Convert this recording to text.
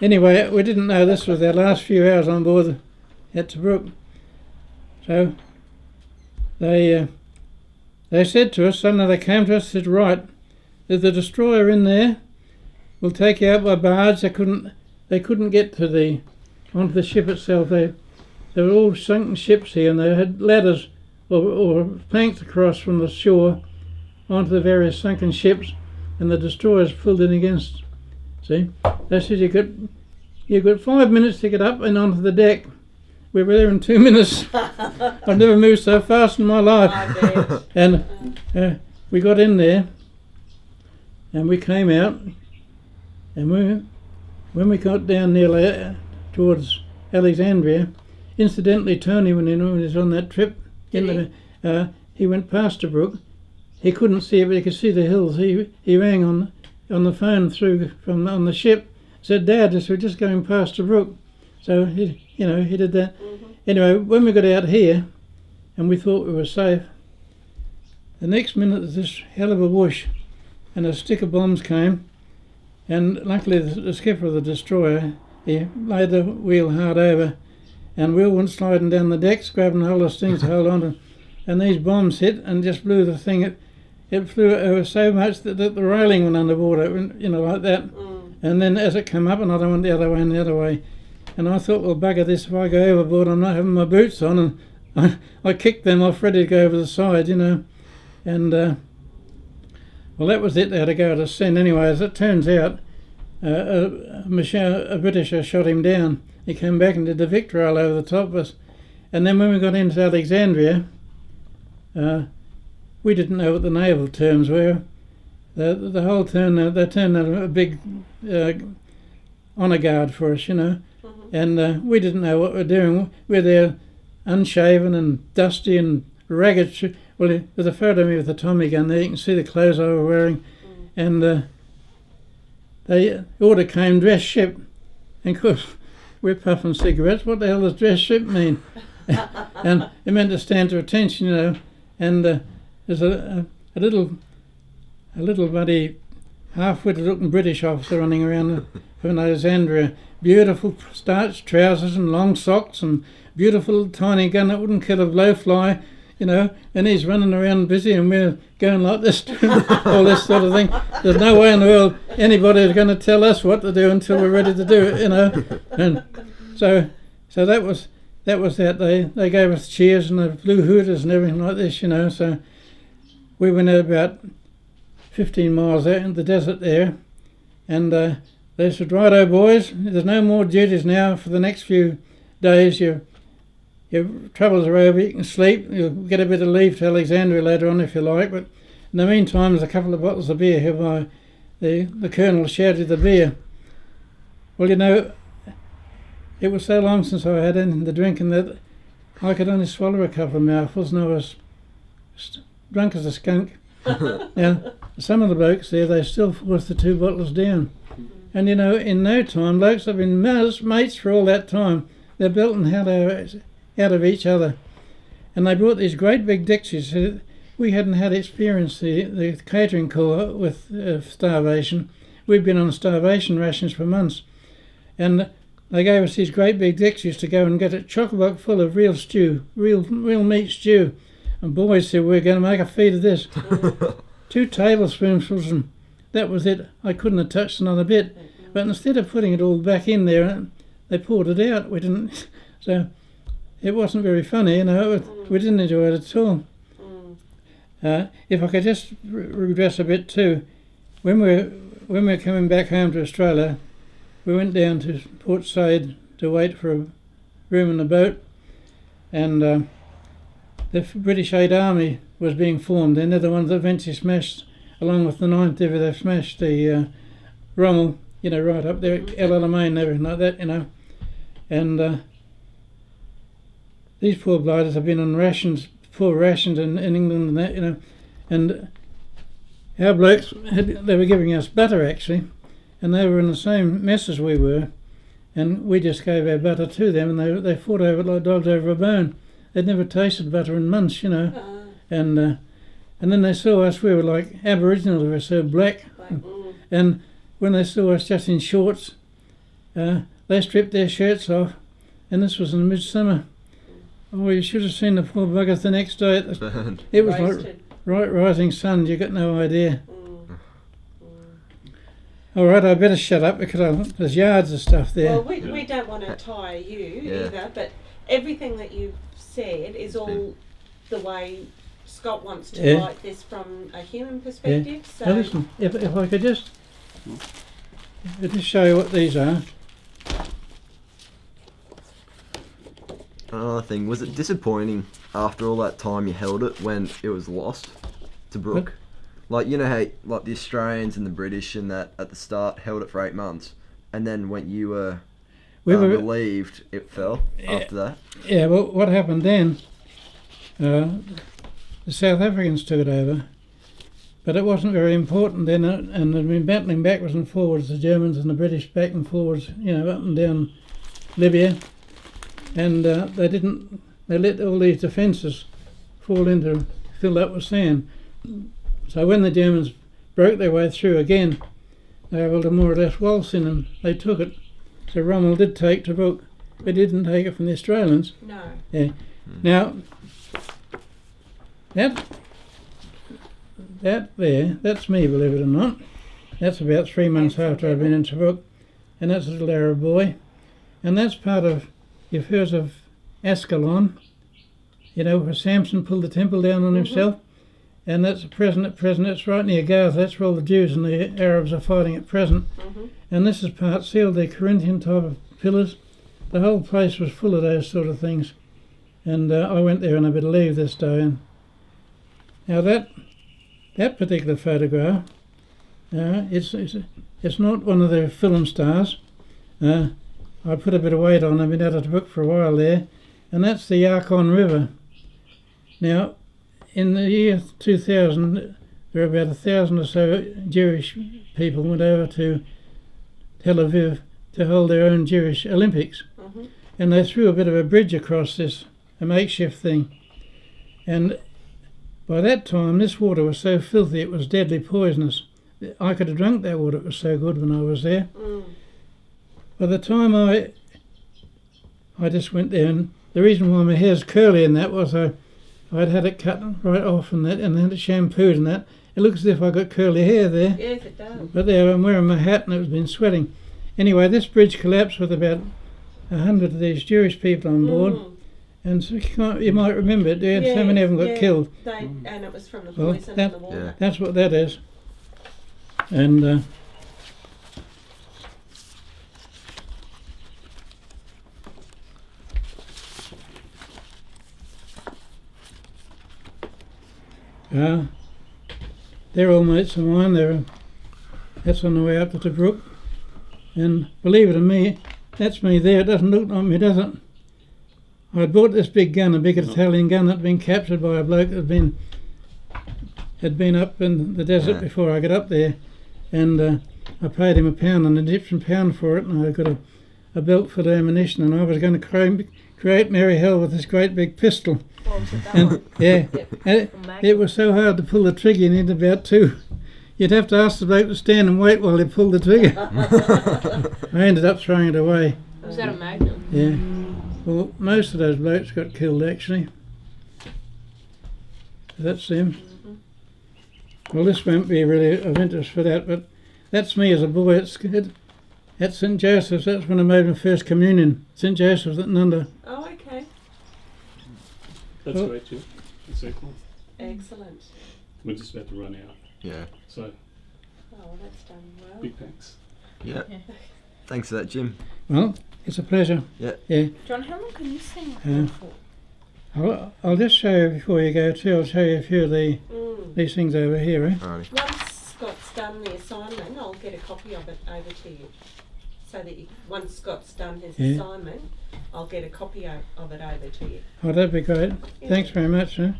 anyway, we didn't know this was our last few hours on board at Tobruk. So they said to us, suddenly they came to us and said, right, there's a destroyer in there, we'll take you out by barge. They couldn't get to onto the ship itself. They were all sunken ships here, and they had ladders or planks across from the shore onto the various sunken ships, and the destroyers pulled in against. See, they said you've got 5 minutes to get up and onto the deck. We were there in 2 minutes. I've never moved so fast in my life. And we got in there, and we came out, and when we got down near towards Alexandria, incidentally, Tony, when he was on that trip, he went past Tobruk. He couldn't see it, but he could see the hills. He rang on the phone on the ship, said, "Dad, we're just going past Tobruk." So he did that. Mm-hmm. Anyway, when we got out here, and we thought we were safe, the next minute there's this hell of a whoosh, and a stick of bombs came, and luckily the skipper of the destroyer, he laid the wheel hard over, and we all went sliding down the decks, grabbing hold of things to hold on to, and these bombs hit and just blew the thing. It flew over so much that the railing went underwater, like that. Mm. And then as it came up, another one the other way and the other way. And I thought, well, bugger this, if I go overboard, I'm not having my boots on. And I kicked them off, ready to go over the side, And, well, that was it. They had to go to sea. Anyway, as it turns out, a Britisher shot him down. He came back and did the Victrola over the top of us. And then when we got into Alexandria, we didn't know what the naval terms were. The whole turn, they turned out a big honour guard for us, Mm-hmm. And we didn't know what we were doing. We were there unshaven and dusty and ragged. Well, there's a photo of me with a Tommy gun there. You can see the clothes I was wearing. Mm. And the order came, dress ship. And of course, we're puffing cigarettes. What the hell does dress ship mean? And it meant to stand to attention, And there's a little bloody half-witted looking British officer running around from Alexandria. Beautiful starched trousers and long socks and beautiful tiny gun that wouldn't kill a blowfly, and he's running around busy, and we're going like this, all this sort of thing. There's no way in the world anybody is going to tell us what to do until we're ready to do it, And so that was that. They gave us cheers and the blue hooters and everything like this, So we went out about 15 miles out in the desert there, and they said, "Righto, boys, there's no more duties now for the next few days. Your troubles are over, you can sleep. You'll get a bit of leave to Alexandria later on if you like, but in the meantime there's a couple of bottles of beer here by the Colonel shouted the beer." Well, it was so long since I had anything to drink, and that I could only swallow a couple of mouthfuls, and I was drunk as a skunk. Now, some of the blokes there, they still forced the 2 bottles down. And in no time, blokes have been mates for all that time. They're belting out of each other. And they brought these great big dixies. We hadn't had experience, the catering corps, with starvation. We'd been on starvation rations for months. And they gave us these great big dixies to go and get a chock-a-block full of real stew, real meat stew. And boys said, "We're going to make a feed of this." 2 tablespoonfuls, and that was it. I couldn't have touched another bit. But instead of putting it all back in there, they poured it out. We didn't. So it wasn't very funny, We didn't enjoy it at all. If I could just regress a bit too, when we were coming back home to Australia, we went down to Port Said to wait for a room in the boat, and the British 8th Army was being formed, and they're the ones that eventually smashed, along with the 9th Divi, they smashed the Rommel, right up there, El Alamein and everything like that, And these poor blighters have been on poor rations in England and that, And our blokes, they were giving us butter actually, and they were in the same mess as we were, and we just gave our butter to them, and they fought over it like dogs over a bone. They'd never tasted butter in months, And then they saw us, we were like Aboriginals, we were so black. And when they saw us just in shorts they stripped their shirts off, and this was in midsummer. Oh, you should have seen the poor buggers the next day. It was like rising sun. You got no idea. All right, I better shut up because there's yards of stuff there. Well, we don't want to tire you either, but everything that you've said is all the way Scott wants to write this from a human perspective. So now listen, if I could just show you what these are. Another thing, was it disappointing after all that time you held it when it was lost to Tobruk? Like, you know how like the Australians and the British and that at the start held it for 8 months, and then when you were relieved, it fell after that? Yeah, well, what happened then, the South Africans took it over, but it wasn't very important then, and they'd been battling backwards and forwards, the Germans and the British back and forwards, you know, up and down Libya, and they let all these defences fill up with sand. So when the Germans broke their way through again, they were able to more or less waltz in, and they took it. So Rommel did take Tobruk, but he didn't take it from the Australians. No. Yeah. Now, that there, that's me, believe it or not. That's about 3 months after I'd been in Tobruk, and that's a little Arab boy. And that's part of, you've heard of Ascalon, you know, where Samson pulled the temple down on himself. And that's at present, it's right near Gaza. That's where all the Jews and the Arabs are fighting at present. And this is part sealed, they're Corinthian type of pillars. The whole place was full of those sort of things. And I went there on a bit of leave this day. And now that particular photograph, it's not one of the film stars. I put a bit of weight on, I've been out of the book for a while there. And that's the Yarkon River. Now, in the year 2000, there were about 1,000 or so Jewish people went over to Tel Aviv to hold their own Jewish Olympics. And they threw a bit of a bridge across this, a makeshift thing. And by that time, this water was so filthy it was deadly poisonous. I could have drunk that water, it was so good when I was there. By the time I just went there, and the reason why my hair's curly and that was I'd had it cut right off and had it shampooed and that. It looks as if I got curly hair there. Yes, it does. But there, I'm wearing my hat and it's been sweating. Anyway, this bridge collapsed with about 100 of these Jewish people on board. And so you might remember it, so many of them got killed. And it was from the poison in the water. Yeah. That's what that is. And they're all mates of mine. That's on the way up to Tobruk. And believe it or me, that's me there. It doesn't look like me, does it? I'd bought this big gun, a big Italian gun that'd been captured by a bloke that had been up in the desert before I got up there. And I paid him an Egyptian pound for it, and I got a belt full of ammunition, and I was going to create merry hell with this great big pistol. And, it was so hard to pull the trigger. You needed about two. You'd have to ask the bloke to stand and wait while he pulled the trigger. I ended up throwing it away. Was that a Magnum? Yeah. Well, most of those blokes got killed actually. That's them. Well, this won't be really of interest for that, but that's me as a boy at St Joseph's. That's when I made my first communion. St Joseph's at Nunda. Oh, okay. That's great too. That's excellent. Excellent. We're just about to run out. Yeah. So. Oh, that's done well. Big thanks. Yeah. Thanks for that, Jim. Well, it's a pleasure. Yeah. John, how long can you sing for? I'll just show you before you go too. I'll show you a few of these things over here. Alrighty. Once Scott's done the assignment, I'll get a copy of it over to you. So that once Scott's done his assignment, I'll get a copy of it over to you. Oh, that'd be great. Yeah. Thanks very much. Huh?